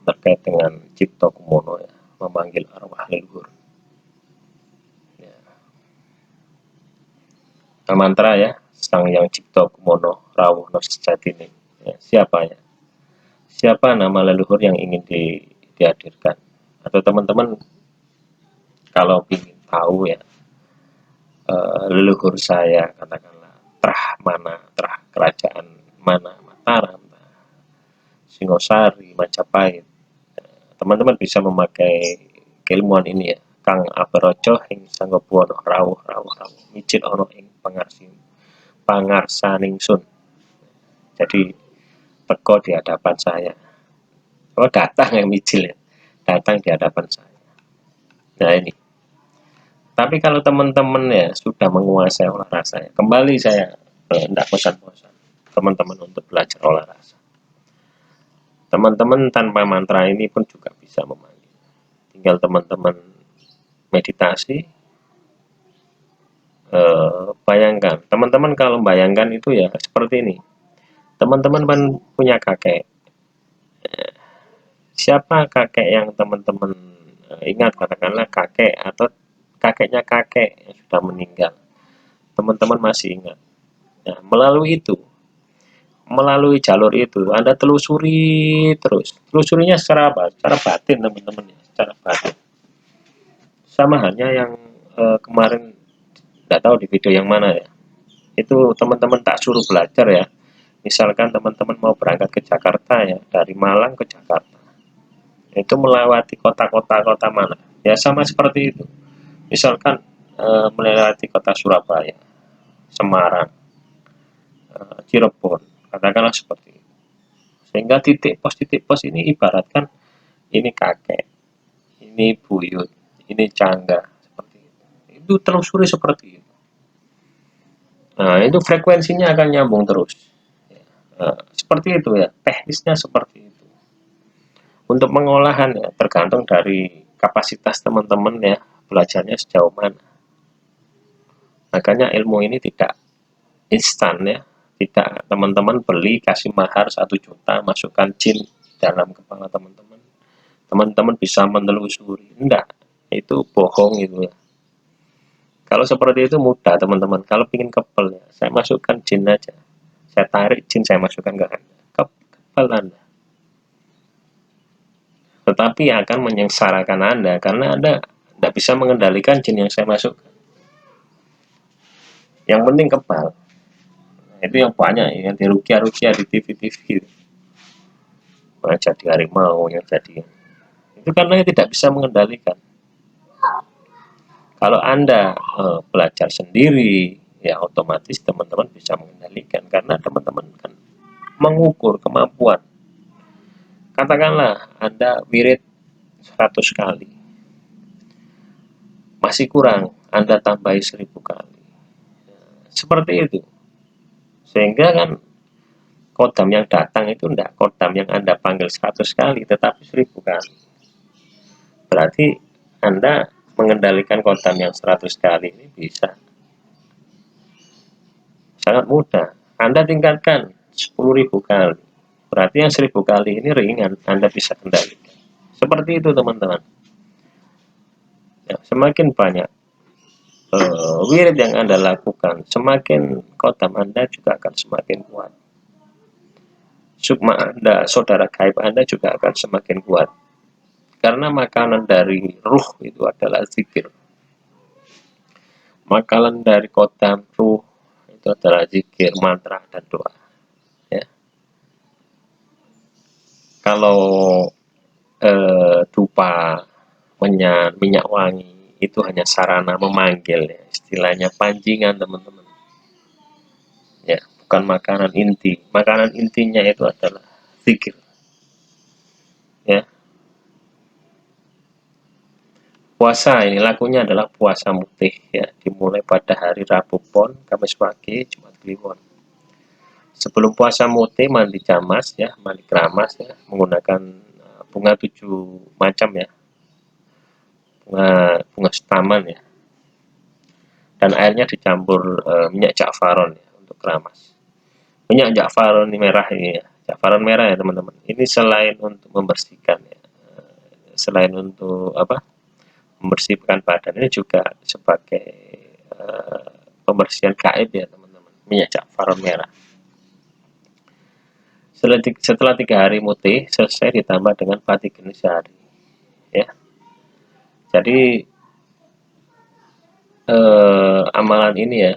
terkait dengan Cipto Kumono ya, memanggil arwah leluhur. Ya. Mantra ya, Sang Yang Cipto Kumono Rawuh no Sejatine. Ya, siapa ya? Siapa nama leluhur yang ingin dihadirkan? Atau teman-teman kalau ingin tahu ya, leluhur saya katakanlah terah mana, terah kerajaan mana, Mataram, Singosari, Majapahit, teman-teman bisa memakai keilmuan ini ya. Kang Aperoco ing sanggobuwono rawuh micit ono ing pangarsaningsun. Jadi teko di hadapan saya. Oh datang yang micil ya, datang di hadapan saya. Nah ini. Tapi kalau teman-teman ya sudah menguasai olah rasa ya, kembali saya tidak bosan-bosan teman-teman untuk belajar olah rasa. Teman-teman tanpa mantra ini pun juga bisa memanggil. Tinggal teman-teman meditasi, bayangkan. Teman-teman kalau bayangkan itu ya seperti ini. Teman-teman kan punya kakek. Siapa kakek yang teman-teman ingat, katakanlah kakek atau kakeknya kakek yang sudah meninggal. Teman-teman masih ingat. Nah, melalui jalur itu Anda telusuri terus. Telusurinya secara apa? Secara batin teman-teman ya, secara batin. Sama halnya yang kemarin nggak tahu di video yang mana ya. Itu teman-teman tak suruh belajar ya. Misalkan teman-teman mau berangkat ke Jakarta ya, dari Malang ke Jakarta. Itu melewati kota-kota mana? Ya sama seperti itu. Misalkan melewati kota Surabaya, Semarang, Cirebon, katakanlah seperti itu. Sehingga titik pos ini ibaratkan ini kakek, ini buyut, ini cangga, seperti itu. Itu telusuri seperti itu. Nah, itu frekuensinya akan nyambung terus. Seperti itu ya, teknisnya seperti itu. Untuk pengolahan ya tergantung dari kapasitas teman-teman ya, belajarnya sejauh mana. Makanya ilmu ini tidak instan ya, tidak teman-teman beli kasih mahar 1 juta masukkan jin dalam kepala teman-teman. Teman-teman bisa menelusuri, enggak, itu bohong itu ya. Kalau seperti itu mudah teman-teman. Kalau ingin kepel ya, saya masukkan jin aja, saya tarik jin, saya masukkan ke Anda, kepel Anda. Tetapi akan menyengsarakan Anda karena Anda tidak bisa mengendalikan jin yang saya masukkan. Yang penting kepal. Nah, itu yang banyak yang di rukia di TV-TV. Nah, jadi harimau yang jadi. Itu karena tidak bisa mengendalikan. Kalau Anda belajar sendiri, ya otomatis teman-teman bisa mengendalikan karena teman-teman kan mengukur kemampuan. Katakanlah Anda wirid 100 kali. Masih kurang, Anda tambahi 1000 kali. Seperti itu. Sehingga kan kodam yang datang itu enggak kodam yang Anda panggil 100 kali, tetapi 1000 kali. Berarti Anda mengendalikan kodam yang 100 kali ini bisa. Sangat mudah. Anda tingkatkan 10.000 kali. Berarti yang 1000 kali ini ringan, Anda bisa kendalikan. Seperti itu teman-teman. Ya, semakin banyak wirid yang Anda lakukan, semakin kodam Anda juga akan semakin kuat. Sukma Anda, saudara gaib Anda juga akan semakin kuat. Karena makanan dari ruh itu adalah zikir. Makanan dari kodam ruh itu adalah zikir, mantra, dan doa. Ya. Kalau dupa, minyak wangi itu hanya sarana memanggil ya, istilahnya pancingan teman-teman. Ya, bukan makanan inti. Makanan intinya itu adalah zikir. Ya. Puasa ini lakunya adalah puasa mutih ya, dimulai pada hari Rabu Pon, Kamis pagi, Jumat Kliwon. Sebelum puasa mutih mandi jamas ya, mandi keramas ya, menggunakan bunga 7 macam ya. Bunga setaman ya. Dan airnya dicampur minyak ja'faron ya untuk keramas. Minyak ja'faron ini merah ini ya, Zafaran merah ya teman-teman. Ini selain untuk membersihkan ya, selain untuk apa? Membersihkan badan, ini juga sebagai pembersihan gaib ya teman-teman. Minyak zafaran merah. Setelah 3 hari mutih selesai, ditambah dengan pati geni sehari ya. Jadi amalan ini ya,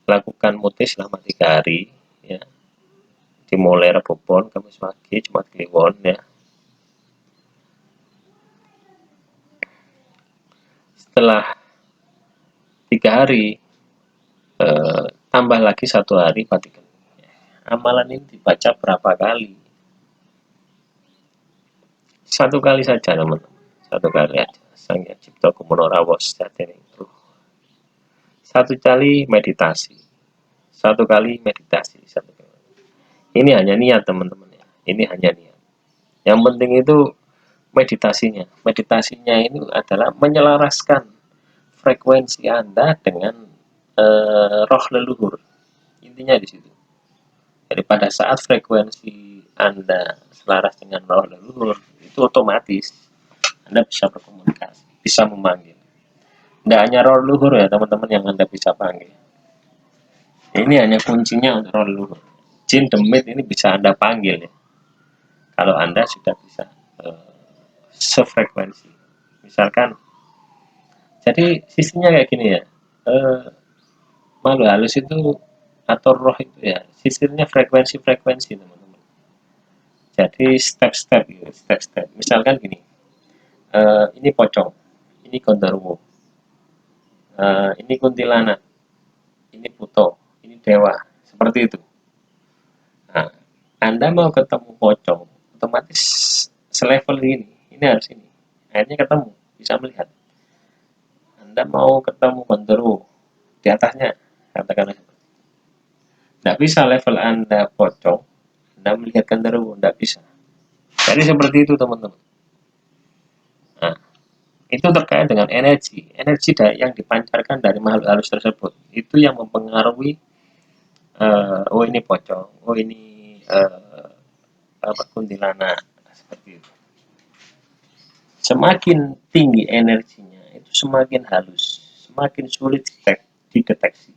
lakukan mutih selama 3 hari ya, dimulai Rabu Pon, Kamis Wage, Jumat Kliwon ya. Setelah 3 hari tambah lagi 1 hari pati geni. Amalan ini dibaca berapa kali? 1 kali saja teman-teman, 1 kali aja. Sang Hyang Cipta Kumono Rawos Jatene itu 1 kali meditasi, 1 kali meditasi, 1 kali. Ini hanya niat teman-teman ya, ini hanya niat. Yang penting itu meditasinya. Meditasinya ini adalah menyelaraskan frekuensi Anda dengan roh leluhur. Intinya di situ. Jadi pada saat frekuensi Anda selaras dengan roh leluhur, itu otomatis Anda bisa berkomunikasi, bisa memanggil. Tidak hanya roh leluhur ya teman-teman yang Anda bisa panggil. Ini hanya kuncinya untuk roh leluhur. Jin demit ini bisa Anda panggil ya, kalau Anda sudah bisa sefrekuensi. Misalkan, jadi sistemnya kayak gini ya, makhluk halus itu atau roh itu ya, sistemnya frekuensi-frekuensi teman-teman. Jadi step-step gitu, step-step. Misalkan gini, ini pocong, ini gondorwo, ini kuntilanak, ini puto, ini dewa, seperti itu. Nah, Anda mau ketemu pocong, otomatis selevel ini harus ini. Akhirnya ketemu, bisa melihat. Anda mau ketemu gondorwo, di atasnya, katakanlah. Tidak bisa level Anda pocong, Anda melihat gondorwo, tidak bisa. Jadi seperti itu teman-teman. Nah, itu terkait dengan energi yang dipancarkan dari makhluk halus tersebut. Itu yang mempengaruhi, oh ini pocong, oh ini kuntilanak, seperti itu. Semakin tinggi energinya, itu semakin halus, semakin sulit dideteksi.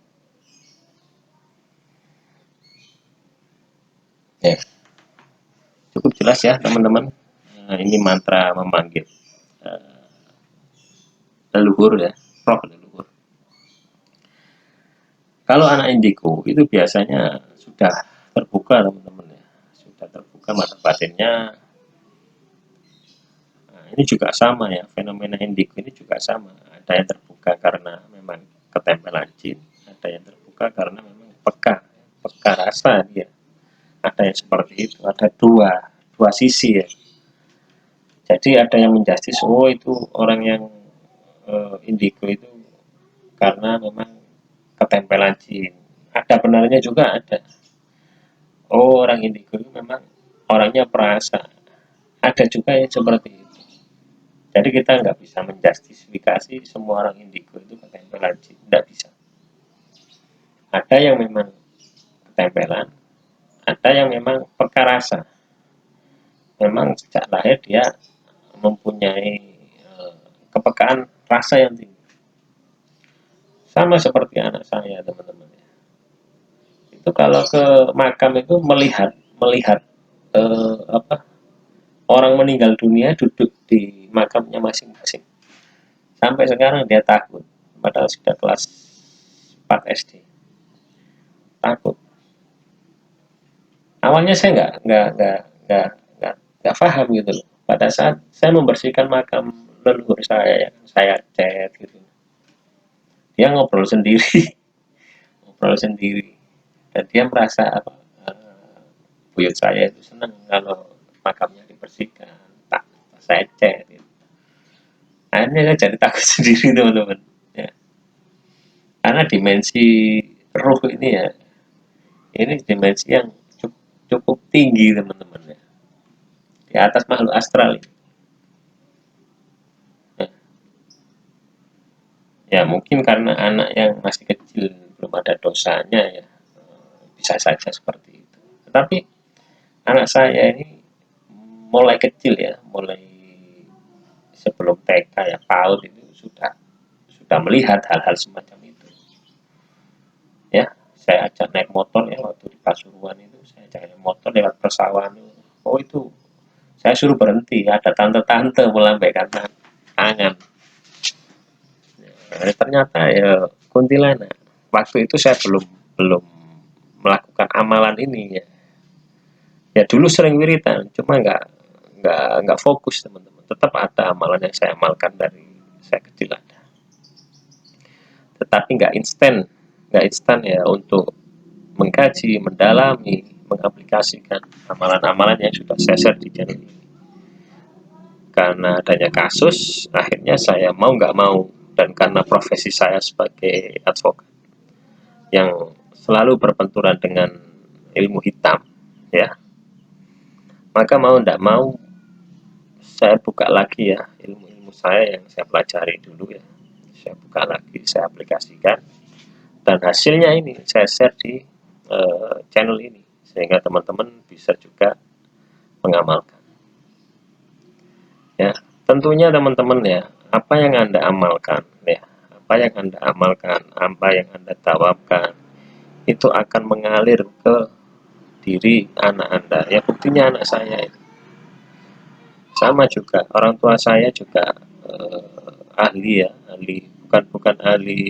Ya, cukup jelas ya teman-teman. Ini mantra memanggil leluhur ya, roh leluhur. Kalau anak indigo itu biasanya sudah terbuka teman-teman ya, sudah terbuka mata batinnya. Nah, ini juga sama ya, fenomena indigo ini juga sama. Ada yang terbuka karena memang ketempelan jin, ada yang terbuka karena memang peka rasa dia. Ada yang seperti itu, ada dua sisi ya. Jadi ada yang menjustis, oh itu orang yang indigo itu karena memang ketempelan jin. Ada benarnya juga ada. Oh orang indigo itu memang orangnya perasa. Ada juga yang seperti itu. Jadi kita nggak bisa menjustifikasi semua orang indigo itu ketempelan jin. Nggak bisa. Ada yang memang ketempelan, ada yang memang peka rasa. Memang sejak lahir dia mempunyai kepekaan rasa yang tinggi. Sama seperti anak saya teman-teman. Itu kalau ke makam itu melihat orang meninggal dunia duduk di makamnya masing-masing. Sampai sekarang dia takut, padahal sudah kelas 4 SD. Takut. Awalnya saya nggak paham gitu loh. Pada saat saya membersihkan makam leluhur saya, saya chat gitu. Dia ngobrol sendiri, ngobrol sendiri. Dan dia merasa apa? Buyut saya itu senang kalau makamnya dibersihkan. Tak, saya chat. Gitu. Akhirnya saya jadi takut sendiri teman-teman. Ya. Karena dimensi ruh ini ya, ini dimensi yang cukup tinggi teman-teman ya. Di atas makhluk astral ini. Ya mungkin karena anak yang masih kecil belum ada dosanya ya, bisa saja seperti itu. Tetapi anak saya ini mulai kecil ya, mulai sebelum TK ya, PAUD itu sudah melihat hal-hal semacam itu. Ya, saya ajak naik motor ya waktu di Pasuruan itu, saya ajak naik motor lewat persawahan itu. Oh itu, saya suruh berhenti, ada tante-tante melambaikan tangan. Nah, ternyata ya kuntilanak. Waktu itu saya belum belum melakukan amalan ini ya. Ya dulu sering wiritan, cuma nggak fokus teman-teman. Tetap ada amalan yang saya amalkan dari saya kecil ada. Tetapi nggak instan ya untuk mengkaji, mendalami, mengaplikasikan amalan-amalan yang sudah saya share di channel ini. Karena adanya kasus, akhirnya saya mau nggak mau, dan karena profesi saya sebagai advokat yang selalu berbenturan dengan ilmu hitam, ya, maka mau nggak mau saya buka lagi ya ilmu-ilmu saya yang saya pelajari dulu ya, saya buka lagi, saya aplikasikan, dan hasilnya ini saya share di channel ini sehingga teman-teman bisa juga mengamalkan. Ya, tentunya teman-teman ya, apa yang Anda amalkan ya, apa yang Anda amalkan, apa yang Anda tawabkan itu akan mengalir ke diri anak Anda. Ya buktinya anak saya itu. Sama juga orang tua saya juga ahli ya, ahli bukan ahli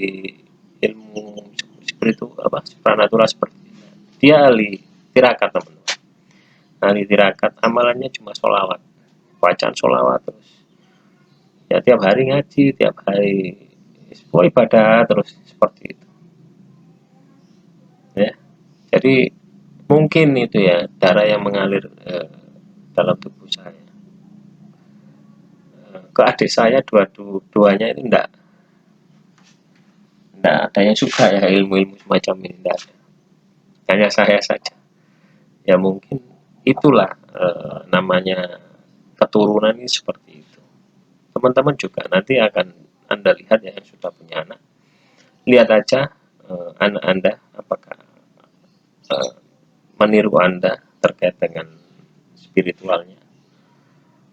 ilmu seperti itu apa supranatural seperti itu. Dia ahli tirakat teman-teman. Ahli tirakat amalannya cuma sholawat, bacaan sholawat terus. Ya tiap hari ngaji, tiap hari semua ibadah terus seperti itu. Ya, jadi mungkin itu ya darah yang mengalir dalam tubuh saya. Ke adik saya dua-duanya itu enggak ada yang suka ya ilmu-ilmu semacam ini, enggak ada. Hanya saya saja. Ya mungkin itulah namanya keturunan ini seperti itu. Teman-teman juga nanti akan Anda lihat ya yang sudah punya anak. Lihat aja anak Anda apakah meniru Anda terkait dengan spiritualnya.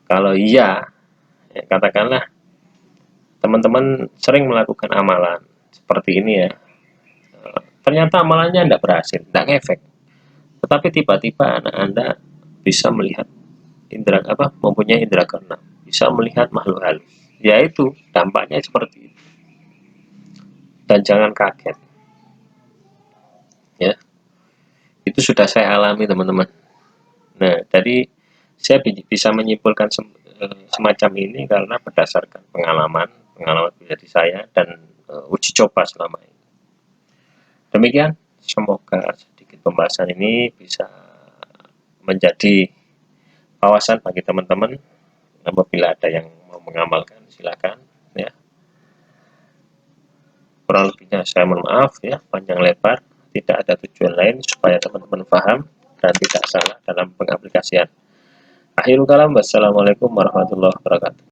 Kalau iya, ya katakanlah teman-teman sering melakukan amalan seperti ini ya, ternyata amalannya tidak berhasil, tidak ngefek, tetapi tiba-tiba anak Anda bisa melihat indera apa, mempunyai indera keenam, bisa melihat makhluk halus, yaitu dampaknya seperti itu. Dan jangan kaget ya, itu sudah saya alami teman-teman. Nah jadi saya bisa menyimpulkan semacam ini karena berdasarkan pengalaman pribadi saya dan uji coba selama ini. Demikian, semoga sedikit pembahasan ini bisa menjadi wawasan bagi teman-teman. Apabila ada yang mau mengamalkan, silakan ya. Kurang lebihnya saya mohon maaf ya, panjang lebar, tidak ada tujuan lain supaya teman-teman paham dan tidak salah dalam pengaplikasian. Akhirul kalam, wassalamualaikum warahmatullahi wabarakatuh.